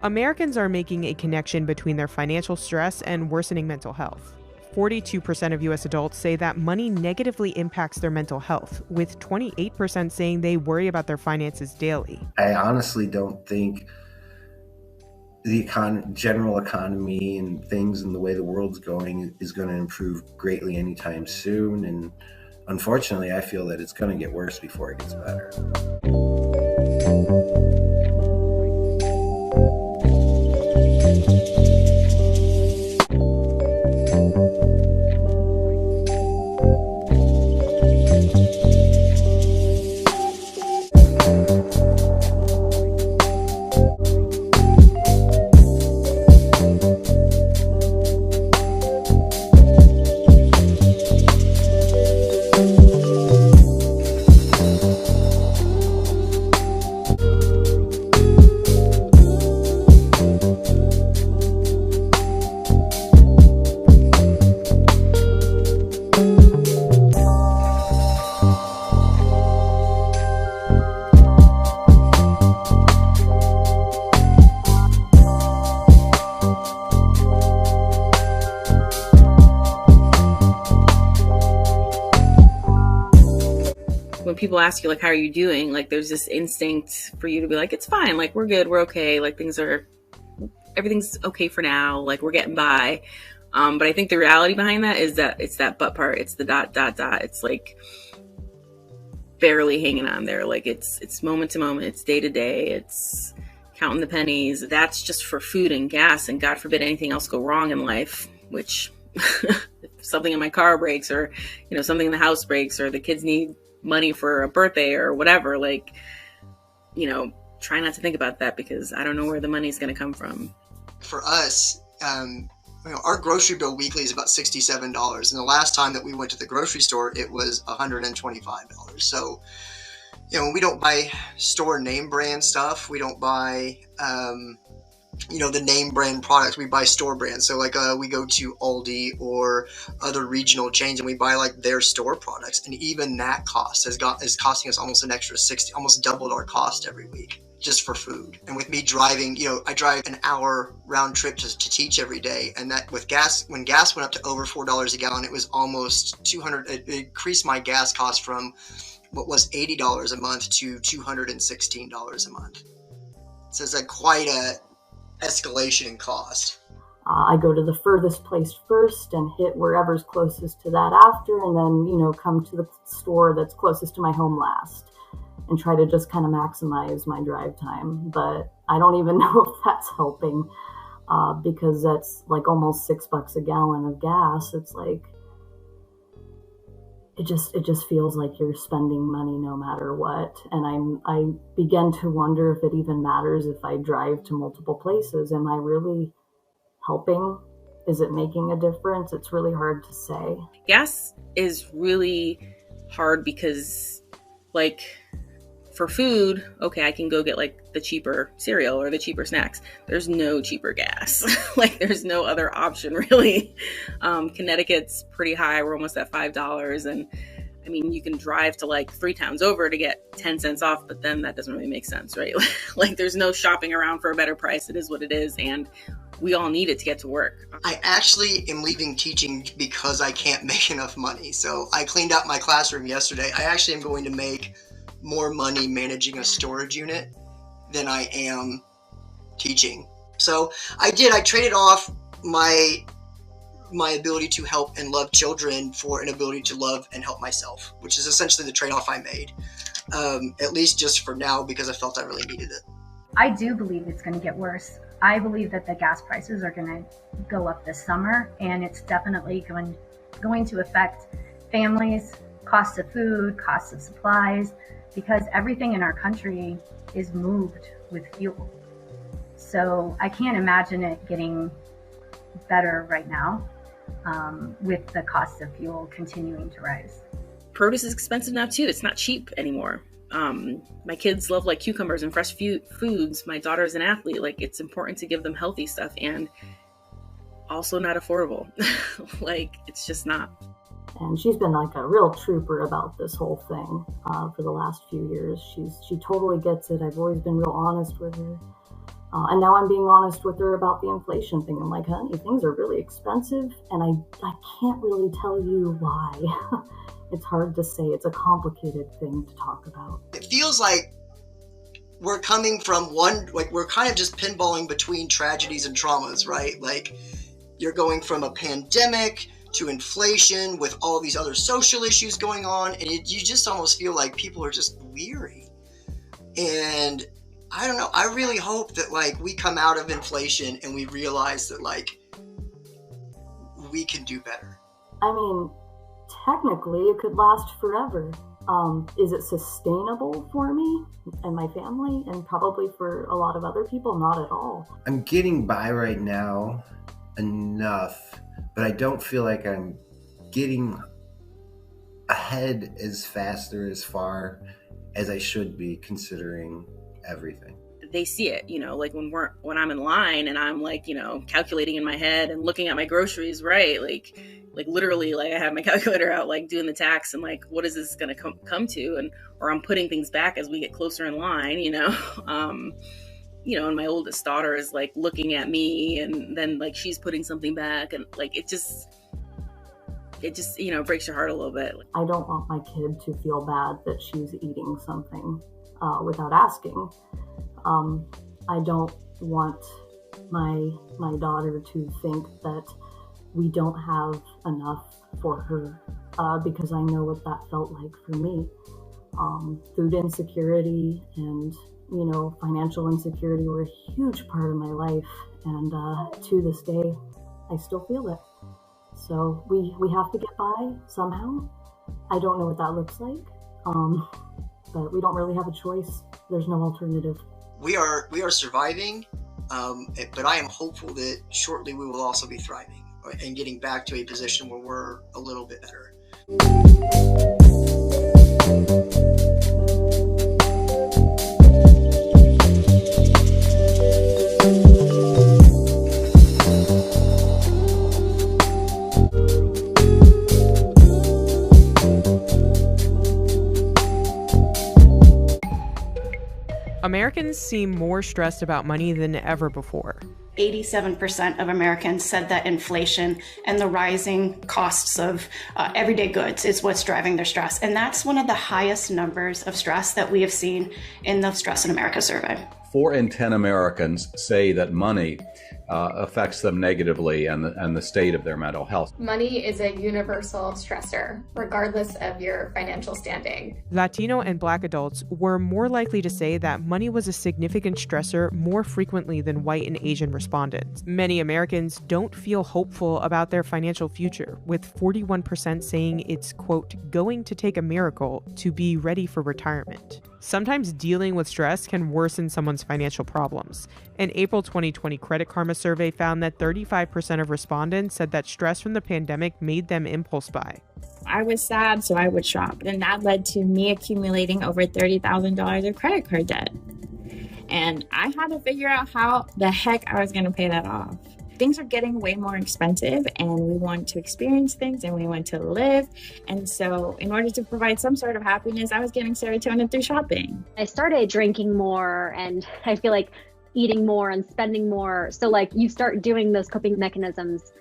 Americans are making a connection between their financial stress and worsening mental health. 42% of U.S. adults say that money negatively impacts their mental health, with 28% saying they worry about their finances daily. I honestly don't think the general economy and things and the way the world's going is going to improve greatly anytime soon. And unfortunately, I feel that it's going to get worse before it gets better. When people ask you, like, how are you doing? Like, there's this instinct for you to be like, it's fine. Like, we're good. We're okay. Like, everything's okay for now. Like, we're getting by. But I think the reality behind that is that it's that but part. It's the ... It's like barely hanging on there. Like, it's moment to moment. It's day to day. It's counting the pennies. That's just for food and gas. And God forbid anything else go wrong in life, which if something in my car breaks, or, something in the house breaks, or the kids need money for a birthday or whatever, like, try not to think about that, because I don't know where the money's going to come from. For us, our grocery bill weekly is about $67. And the last time that we went to the grocery store, it was $125. So, we don't buy store name brand stuff. We don't buy, the name brand products. We buy store brands. So like we go to Aldi or other regional chains and we buy like their store products. And even that cost is costing us almost an extra almost doubled our cost every week just for food. And with me driving, I drive an hour round trip to teach every day. And that with gas, when gas went up to over $4 a gallon, it was almost it increased my gas cost from what was $80 a month to $216 a month. So it's quite a escalation in cost. I go to the furthest place first and hit wherever's closest to that after, and then, come to the store that's closest to my home last and try to just kind of maximize my drive time. But I don't even know if that's helping because that's like almost $6 a gallon of gas. It's like, it just feels like you're spending money no matter what. And I begin to wonder if it even matters if I drive to multiple places. Am I really helping? Is it making a difference? It's really hard to say. Gas is really hard because, like, for food, okay, I can go get like the cheaper cereal or the cheaper snacks. There's no cheaper gas. Like, there's no other option really. Connecticut's pretty high. We're almost at $5. And I mean, you can drive to like 3 towns over to get 10 cents off, but then that doesn't really make sense, right? Like, there's no shopping around for a better price. It is what it is. And we all need it to get to work. I actually am leaving teaching because I can't make enough money. So I cleaned out my classroom yesterday. I actually am going to make more money managing a storage unit than I am teaching. So I traded off my ability to help and love children for an ability to love and help myself, which is essentially the trade-off I made, at least just for now, because I felt I really needed it. I do believe it's going to get worse. I believe that the gas prices are going to go up this summer, and it's definitely going to affect families, costs of food, costs of supplies, because everything in our country is moved with fuel. So I can't imagine it getting better right now with the cost of fuel continuing to rise. Produce is expensive now too. It's not cheap anymore. My kids love like cucumbers and fresh foods. My daughter's an athlete. Like, it's important to give them healthy stuff, and also not affordable. Like, it's just not. And she's been like a real trooper about this whole thing for the last few years. She totally gets it. I've always been real honest with her. And now I'm being honest with her about the inflation thing. I'm like, honey, things are really expensive, and I can't really tell you why. It's hard to say. It's a complicated thing to talk about. It feels like we're coming from we're kind of just pinballing between tragedies and traumas, right? Like, you're going from a pandemic to inflation with all these other social issues going on, and you just almost feel like people are just weary. And I don't know, I really hope that like we come out of inflation and we realize that like we can do better. I mean, technically it could last forever. Is it sustainable for me and my family, and probably for a lot of other people? Not at all. I'm getting by right now enough, but I don't feel like I'm getting ahead as fast or as far as I should be, considering everything. They see it, like when I'm in line and I'm like, calculating in my head and looking at my groceries, right? Like literally, like I have my calculator out, like doing the tax and like, what is this going to come to? Or I'm putting things back as we get closer in line, and my oldest daughter is like looking at me, and then like she's putting something back, and like it just breaks your heart a little bit. I don't want my kid to feel bad that she's eating something without asking. I don't want my daughter to think that we don't have enough for her, because I know what that felt like for me. Food insecurity and financial insecurity were a huge part of my life, and to this day I still feel it. So we have to get by somehow. I don't know what that looks like, but we don't really have a choice. There's no alternative. We are surviving, but I am hopeful that shortly we will also be thriving and getting back to a position where we're a little bit better. Americans seem more stressed about money than ever before. 87% of Americans said that inflation and the rising costs of everyday goods is what's driving their stress. And that's one of the highest numbers of stress that we have seen in the Stress in America survey. 4 in 10 Americans say that money affects them negatively and the state of their mental health. Money is a universal stressor, regardless of your financial standing. Latino and Black adults were more likely to say that money was a significant stressor more frequently than white and Asian respondents. Many Americans don't feel hopeful about their financial future, with 41% saying it's, quote, going to take a miracle to be ready for retirement. Sometimes dealing with stress can worsen someone's financial problems. An April 2020 Credit Karma survey found that 35% of respondents said that stress from the pandemic made them impulse buy. I was sad, so I would shop. And that led to me accumulating over $30,000 of credit card debt. And I had to figure out how the heck I was going to pay that off. Things are getting way more expensive, and we want to experience things and we want to live. And so in order to provide some sort of happiness, I was getting serotonin through shopping. I started drinking more, and I feel like eating more and spending more. So like you start doing those coping mechanisms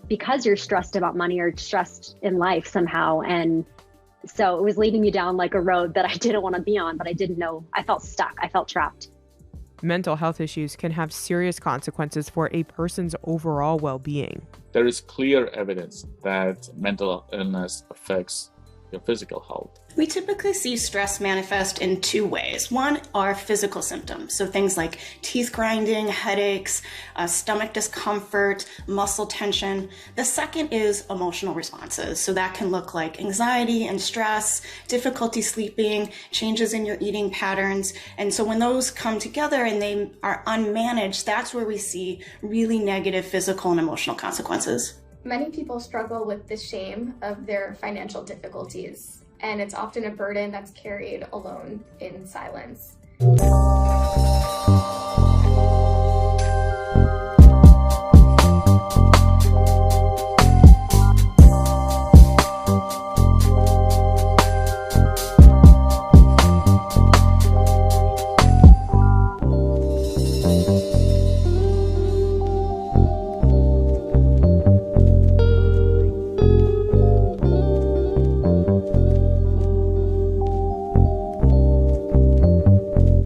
because you're stressed about money or stressed in life somehow. And so it was leading me down like a road that I didn't want to be on, but I didn't know. I felt stuck. I felt trapped. Mental health issues can have serious consequences for a person's overall well-being. There is clear evidence that mental illness affects your physical health. We typically see stress manifest in 2 ways. One are physical symptoms, so things like teeth grinding, headaches, stomach discomfort, muscle tension. The second is emotional responses, so that can look like anxiety and stress, difficulty sleeping, changes in your eating patterns. And so when those come together and they are unmanaged, that's where we see really negative physical and emotional consequences. Many people struggle with the shame of their financial difficulties, and it's often a burden that's carried alone in silence.